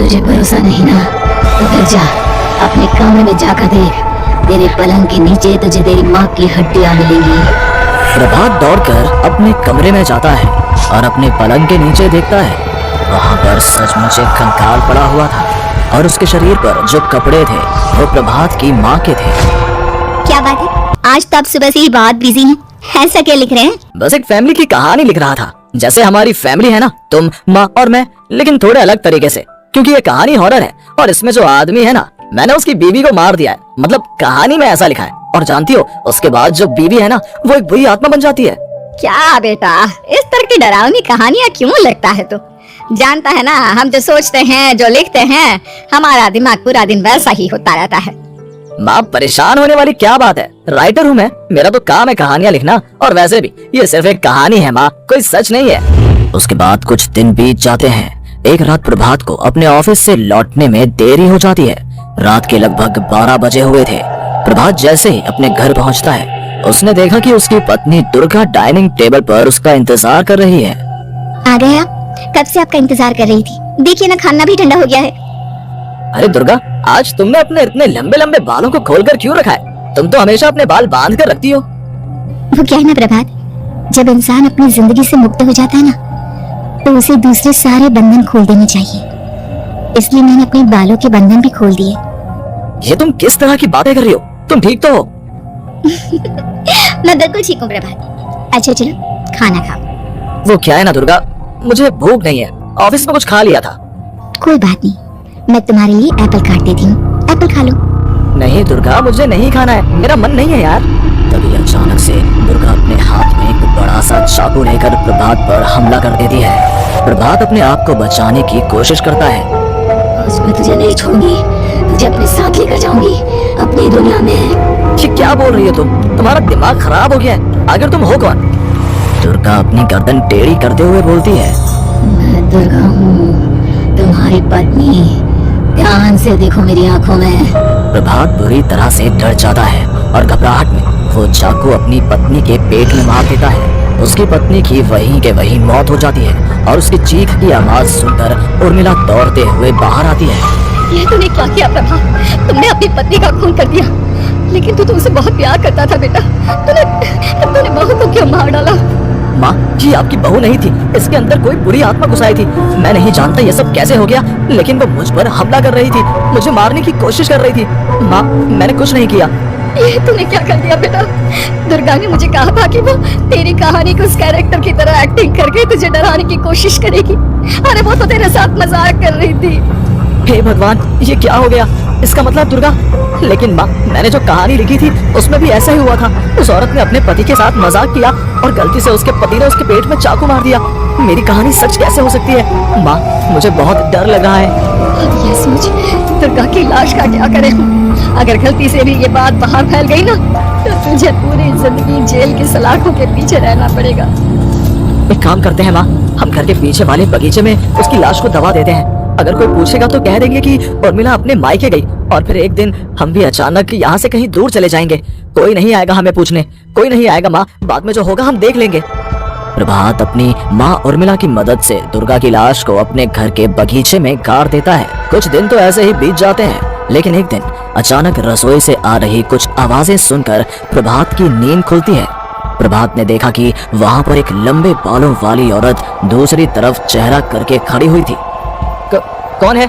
तुझे भरोसा नहीं ना, तो फिर जा अपने कमरे में जाकर देख। तेरे पलंग के नीचे तुझे तेरी माँ की हड्डियां मिलेंगी। प्रभात दौड़कर अपने कमरे में जाता है और अपने पलंग के नीचे देखता है। वहाँ पर सचमुच एक कंकाल पड़ा हुआ था और उसके शरीर पर जो कपड़े थे वो प्रभात की माँ के थे। क्या बात है, आज तो आप सुबह से ही बहुत बिजी हैं। ऐसा क्या लिख रहे हैं? बस एक फैमिली की कहानी लिख रहा था। जैसे हमारी फैमिली है ना, तुम, माँ और मैं, लेकिन थोड़े अलग तरीके से, क्योंकि ये कहानी हॉरर है और इसमें जो आदमी है ना, मैंने उसकी बीवी को मार दिया है। मतलब कहानी में ऐसा लिखा है। और जानती हो, उसके बाद जो बीवी है ना, वो एक बुरी आत्मा बन जाती है। क्या बेटा, इस तरह की डरावनी कहानियाँ क्यों लगता है? तो जानता है ना, हम जो सोचते हैं, जो लिखते हैं, हमारा दिमाग पूरा दिन वैसा ही होता रहता है। माँ, परेशान होने वाली क्या बात है? राइटर हूँ मैं, मेरा तो काम है कहानियाँ लिखना। और वैसे भी ये सिर्फ एक कहानी है माँ, कोई सच नहीं है। उसके बाद कुछ दिन बीत जाते हैं। एक रात प्रभात को अपने ऑफिस से लौटने में देरी हो जाती है। रात के लगभग 12 बजे हुए थे। प्रभात जैसे ही अपने घर पहुँचता है, उसने देखा कि उसकी पत्नी दुर्गा डाइनिंग टेबल पर उसका इंतजार कर रही है। आ गए आप? कब से आपका इंतजार कर रही थी। देखिए ना, खाना भी ठंडा हो गया है। अरे दुर्गा, आज तुमने अपने इतने लंबे लंबे बालों को खोलकर क्यों रखा है? तुम तो हमेशा अपने बाल बांध कर रखती हो। वो क्या है ना प्रभात, जब इंसान अपनी जिंदगी से मुक्त हो जाता है ना, तो उसे दूसरे सारे बंधन खोल देने चाहिए। इसलिए मैंने अपने बालों के बंधन भी खोल दिए। ये तुम किस तरह की बातें कर रही हो? तुम ठीक तो हो? मैं बिल्कुल ठीक हूँ प्रभात। अच्छा चलो खाना खाओ। वो क्या है ना दुर्गा, मुझे भूख नहीं है, ऑफिस में कुछ खा लिया था। कोई बात नहीं, मैं तुम्हारे लिए एप्पल काट देती हूँ, एप्पल खा लो। नहीं दुर्गा, मुझे नहीं खाना है, मेरा मन नहीं है यार। तभी अचानक से दुर्गा अपने हाथ में एक बड़ा सा चाकू लेकर प्रभात पर हमला कर देती है। प्रभात अपने आप को बचाने की कोशिश करता है। मैं तुझे नहीं छोड़ूंगी, तुझे अपने साथ लेकर जाऊंगी अपनी दुनिया में। ये क्या बोल रही हो तुम? तुम्हारा दिमाग खराब हो गया है? आखिर तुम हो कौन? दुर्गा अपनी गर्दन टेढ़ी करते हुए बोलती है, मैं दुर्गा हूँ, तुम्हारी पत्नी। ध्यान से देखो मेरी आंखों में। प्रभात बुरी तरह से डर जाता है और घबराहट में वो चाकू अपनी पत्नी के पेट में मार देता है। उसकी पत्नी की वहीं के वहीं मौत हो जाती है और उसकी चीख की आवाज सुनकर उर्मिला दौड़ते हुए बाहर आती है। ये तूने क्या किया प्रभात? तुमने अपनी पत्नी का खून कर दिया, लेकिन तू तुमसे बहुत प्यार करता था बेटा। तूने बहू को क्यों मार डाला? माँ, ये आपकी बहू नहीं थी, इसके अंदर कोई बुरी आत्मा घुसाई थी। मैं नहीं जानता ये सब कैसे हो गया, लेकिन वो मुझ पर हमला कर रही थी, मुझे मारने की कोशिश कर रही थी। माँ, मैंने कुछ नहीं किया। ये तूने क्या कर दिया बेटा? दुर्गा ने मुझे कहा था कि वो तेरी कहानी को उस कैरेक्टर की तरह एक्टिंग करके तुझे डराने की कोशिश करेगी। अरे वो तो तेरे साथ मजाक कर रही थी। हे भगवान, ये क्या हो गया? इसका मतलब दुर्गा। लेकिन माँ, मैंने जो कहानी लिखी थी उसमें भी ऐसा ही हुआ था। उस औरत ने अपने पति के साथ मजाक किया और गलती से उसके पति ने उसके पेट में चाकू मार दिया। मेरी कहानी सच कैसे हो सकती है? माँ, मुझे बहुत डर लग रहा है। ये सोच, दुर्गा की लाश का क्या करें? अगर गलती से भी ये बात बाहर फैल गई ना, तो तुझे पूरी जिंदगी जेल की सलाखों के पीछे रहना पड़ेगा। एक काम करते हैं माँ, हम घर के पीछे वाले बगीचे में उसकी लाश को दबा देते हैं। अगर कोई पूछेगा तो कह देंगे कि उर्मिला अपने मायके गई और फिर एक दिन हम भी अचानक यहाँ से कहीं दूर चले जाएंगे। कोई नहीं आएगा हमें पूछने, कोई नहीं आएगा माँ, बाद में जो होगा हम देख लेंगे। प्रभात अपनी माँ उर्मिला की मदद से दुर्गा की लाश को अपने घर के बगीचे में गाड़ देता है। कुछ दिन तो ऐसे ही बीत जाते हैं, लेकिन एक दिन अचानक रसोई से आ रही कुछ आवाजें सुनकर प्रभात की नींद खुलती है। प्रभात ने देखा कि वहाँ पर एक लंबे बालों वाली औरत दूसरी तरफ चेहरा करके खड़ी हुई थी। कौन है?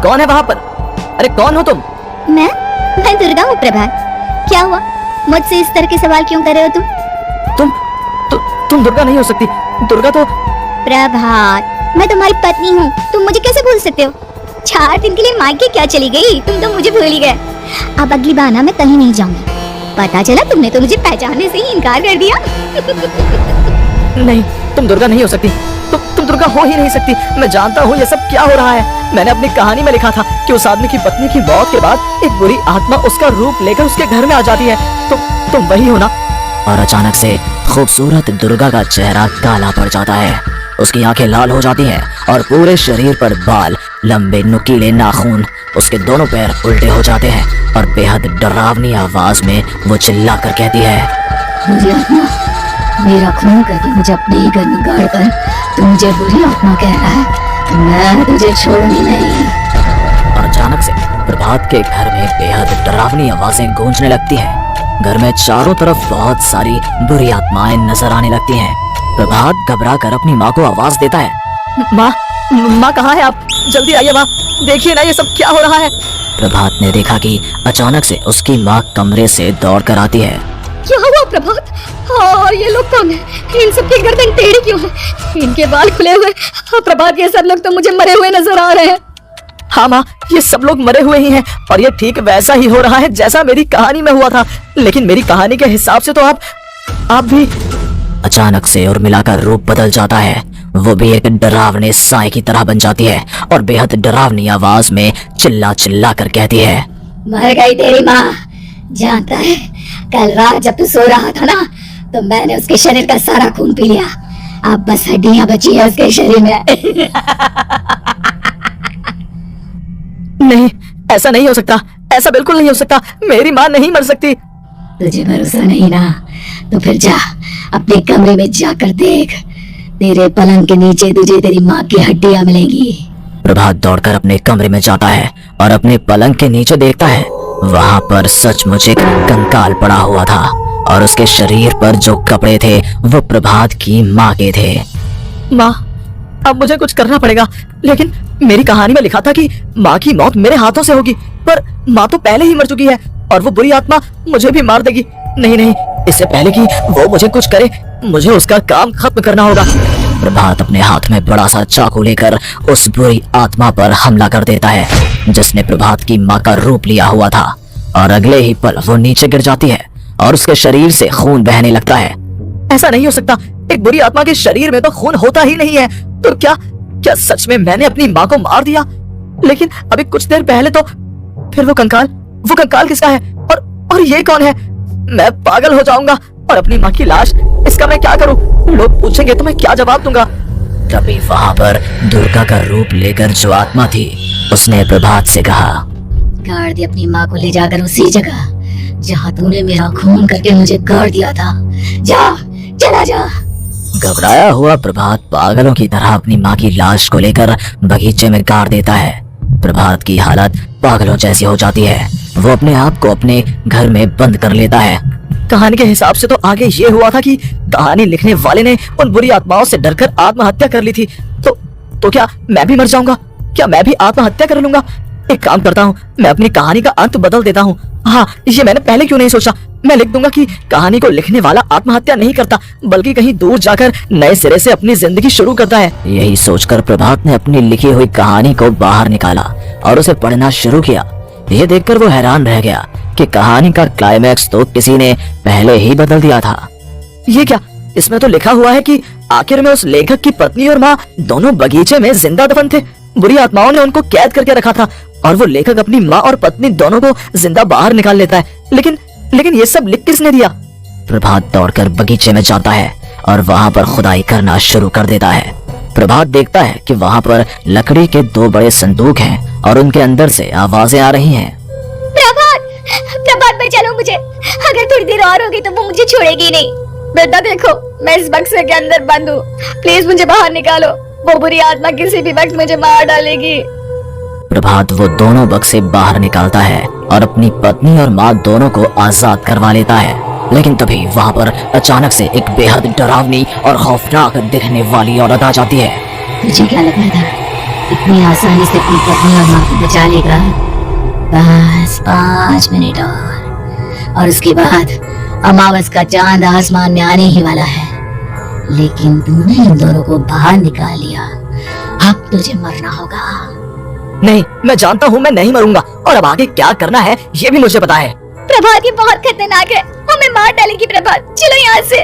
कौन है वहाँ पर? अरे कौन हो तुम? मैं दुर्गा हूँ प्रभात। क्या हुआ? मुझसे इस तरह के सवाल क्यों कर रहे हो तुम? तुम दुर्गा नहीं हो सकती। दुर्गा तो प्रभात, मैं तुम्हारी पत्नी हूँ, तुम मुझे कैसे भूल सकते हो? 4 दिन के लिए मायके क्या चली गई? तुम तो मुझे भूल ही गए। अब अगली बार ना मैं कहीं नहीं जाऊंगी। पता चला तुमने तो मुझे पहचानने से ही इनकार कर दिया। नहीं, तुम दुर्गा नहीं हो सकती। तुम दुर्गा हो ही नहीं सकती। मैं जानता हूँ ये सब क्या हो रहा है। मैंने अपनी कहानी में लिखा था कि उस आदमी की पत्नी की मौत के बाद एक बुरी आत्मा उसका रूप लेकर उसके घर में आ जाती है। तुम वही हो ना? और अचानक से खूबसूरत दुर्गा का चेहरा काला पड़ जाता है। उसकी आंखें लाल हो जाती हैं और पूरे शरीर पर बाल, लंबे नुकीले नाखून, उसके दोनों पैर उल्टे हो जाते हैं और बेहद डरावनी आवाज में वो चिल्ला कर कहती है, मुझे आत्मा मेरा खून करके मुझे अपने ही घर में गाड़ कर तू मुझे बुरी आत्मा कह रहा है। मैं तुझे छोड़ूंगी नहीं। अचानक से प्रभात के घर में बेहद डरावनी आवाजें गूंजने लगती हैं। घर में चारों तरफ बहुत सारी बुरी आत्माएं नजर आने लगती हैं। प्रभात घबरा कर अपनी माँ को आवाज देता है, माँ कहाँ है आप? जल्दी आइए माँ, देखिए ना ये सब क्या हो रहा है। प्रभात ने देखा कि अचानक से उसकी माँ कमरे से दौड़ कर आती है। क्या हुआ प्रभात? और ये लोग कौन है? इन सबके गर्दन टेढ़ी क्यों है? इनके बाल खुले हुए। प्रभात ये सब लोग तो मुझे मरे हुए नजर आ रहे हैं। हाँ माँ, ये सब लोग मरे हुए ही हैं और ये ठीक वैसा ही हो रहा है जैसा मेरी कहानी में हुआ था। लेकिन मेरी कहानी के हिसाब से तो आप भी। अचानक से उर्मिला का रूप बदल जाता है। वो भी एक डरावने साए की तरह बन जाती है और बेहद डरावनी आवाज में चिल्ला चिल्ला कर कहती है, मर गई तेरी माँ। जानता है, कल रात जब तू सो रहा था ना, तो मैंने उसके शरीर का सारा खून पी लिया। अब बस हड्डियां बची है उसके शरीर में। नहीं, ऐसा नहीं हो सकता, ऐसा बिल्कुल नहीं हो सकता। मेरी माँ नहीं मर सकती। तुझे भरोसा नहीं ना, तो फिर जा अपने कमरे में जाकर देख। तेरे पलंग के नीचे तुझे तेरी माँ की हड्डियां मिलेंगी। प्रभात दौड़कर अपने कमरे में जाता है और अपने पलंग के नीचे देखता है। वहाँ पर सचमुच एक कंकाल पड़ा हुआ था और उसके शरीर पर जो कपड़े थे वो प्रभात की माँ के थे। माँ, अब मुझे कुछ करना पड़ेगा। लेकिन मेरी कहानी में लिखा था कि माँ की मौत मेरे हाथों से होगी, पर माँ तो पहले ही मर चुकी है और वो बुरी आत्मा मुझे भी मार देगी। नहीं, इससे पहले कि वो मुझे कुछ करे, मुझे उसका काम खत्म करना होगा। प्रभात अपने हाथ में बड़ा सा चाकू लेकर उस बुरी आत्मा पर हमला कर देता है जिसने प्रभात की माँ का रूप लिया हुआ था, और अगले ही पल वो नीचे गिर जाती है और उसके शरीर से खून बहने लगता है। ऐसा नहीं हो सकता, एक बुरी आत्मा के शरीर में तो खून होता ही नहीं है। तो क्या सच में मैंने अपनी माँ को मार दिया? लेकिन अभी कुछ देर पहले तो फिर वो कंकाल किसका है? और ये कौन है? मैं पागल हो जाऊंगा। और अपनी माँ की लाश, इसका मैं क्या करूं? लोग पूछेंगे तो मैं क्या जवाब दूंगा? तभी वहाँ पर दुर्गा का रूप लेकर जो आत्मा थी उसने प्रभात से कहा, गाड़ दे अपनी माँ को ले जाकर उसी जगह जहाँ तूने मेरा खून करके मुझे गाड़ दिया था। जा, चला जा। घबराया हुआ प्रभात पागलों की तरह अपनी माँ की लाश को लेकर बगीचे में गाड़ देता है। प्रभात की हालत पागलों जैसी हो जाती है। वो अपने आप को अपने घर में बंद कर लेता है। कहानी के हिसाब से तो आगे ये हुआ था कि कहानी लिखने वाले ने उन बुरी आत्माओं से डरकर आत्महत्या कर ली थी। तो क्या मैं भी मर जाऊंगा? क्या मैं भी आत्महत्या कर लूंगा? एक काम करता हूँ, मैं अपनी कहानी का अंत बदल देता हूँ। हाँ, ये मैंने पहले क्यों नहीं सोचा। मैं लिख दूंगा कि कहानी को लिखने वाला आत्महत्या नहीं करता, बल्कि कहीं दूर जाकर नए सिरे से अपनी जिंदगी शुरू करता है। यही सोचकर प्रभात ने अपनी लिखी हुई कहानी को बाहर निकाला और उसे पढ़ना शुरू किया। यह देखकर वो हैरान रह गया कि कहानी का क्लाइमैक्स तो किसी ने पहले ही बदल दिया था। ये क्या? इसमें तो लिखा हुआ है कि आखिर में उस लेखक की पत्नी और माँ दोनों बगीचे में जिंदा दफन थे। बुरी आत्माओं ने उनको कैद करके रखा था और वो लेखक अपनी माँ और पत्नी दोनों को जिंदा बाहर निकाल लेता है। लेकिन ये सब लिख किसने दिया? प्रभात दौड़कर बगीचे में जाता है और वहाँ पर खुदाई करना शुरू कर देता है। प्रभात देखता है कि वहाँ पर लकड़ी के 2 बड़े संदूक हैं और उनके अंदर से आवाजें आ रही हैं। प्रभात बचा लो मुझे। अगर थोड़ी देर और होगी तो वो मुझे छोड़ेगी नहीं। बेटा देखो, मैं इस बक्से के अंदर बंद हूँ। प्लीज मुझे बाहर निकालो। वो बुरी आत्मा किसी भी वक्त मुझे मार डालेगी। प्रभात वो दोनों बक्से बाहर निकालता है और अपनी पत्नी और माँ दोनों को आजाद करवा लेता है। लेकिन तभी वहाँ पर अचानक से एक बेहद डरावनी और खौफनाक दिखने वाली औरत आ जाती है। तुझे क्या लग रहा था इतनी आसानी से अपनी पत्नी और माँ को बचा लेगा? बस 5 मिनट और उसके बाद अमावस का चांद आसमान में आने ही वाला है। लेकिन तूने इन दोनों को बाहर निकाल लिया, अब तुझे मरना होगा। नहीं, मैं जानता हूँ मैं नहीं मरूंगा और अब आगे क्या करना है ये भी मुझे पता है। प्रभात ये बहुत खतरनाक है, हमें मार डालेगी। प्रभात चलो यहाँ से।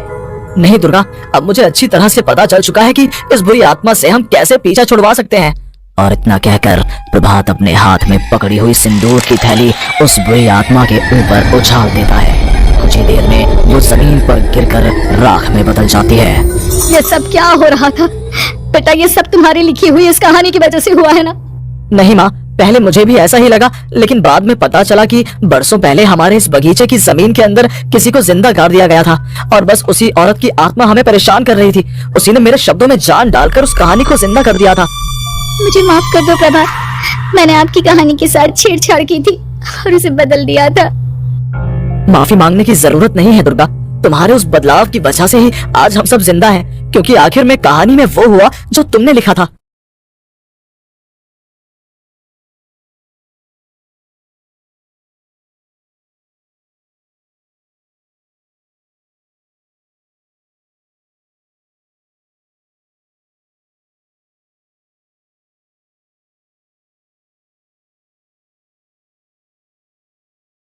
नहीं दुर्गा, अब मुझे अच्छी तरह से पता चल चुका है कि इस बुरी आत्मा से हम कैसे पीछा छुड़वा सकते हैं। और इतना कहकर प्रभात अपने हाथ में पकड़ी हुई सिंदूर की थैली उस बुरी आत्मा के ऊपर उछाल देता है। कुछ ही देर में वो जमीन पर गिरकर राख में बदल जाती है। ये सब क्या हो रहा था? बेटा ये सब तुम्हारी लिखी हुई इस कहानी की वजह से हुआ है ना? नहीं माँ, पहले मुझे भी ऐसा ही लगा, लेकिन बाद में पता चला कि बरसों पहले हमारे इस बगीचे की जमीन के अंदर किसी को जिंदा गाड़ दिया गया था और बस उसी औरत की आत्मा हमें परेशान कर रही थी। उसी ने मेरे शब्दों में जान डालकर उस कहानी को जिंदा कर दिया था। मुझे माफ कर दो प्रभात। मैंने आपकी कहानी के साथ छेड़छाड़ की थी और उसे बदल दिया था। माफी मांगने की जरूरत नहीं है दुर्गा। तुम्हारे उस बदलाव की वजह से ही आज हम सब जिंदा हैं, क्योंकि आखिर में कहानी में वो हुआ जो तुमने लिखा था।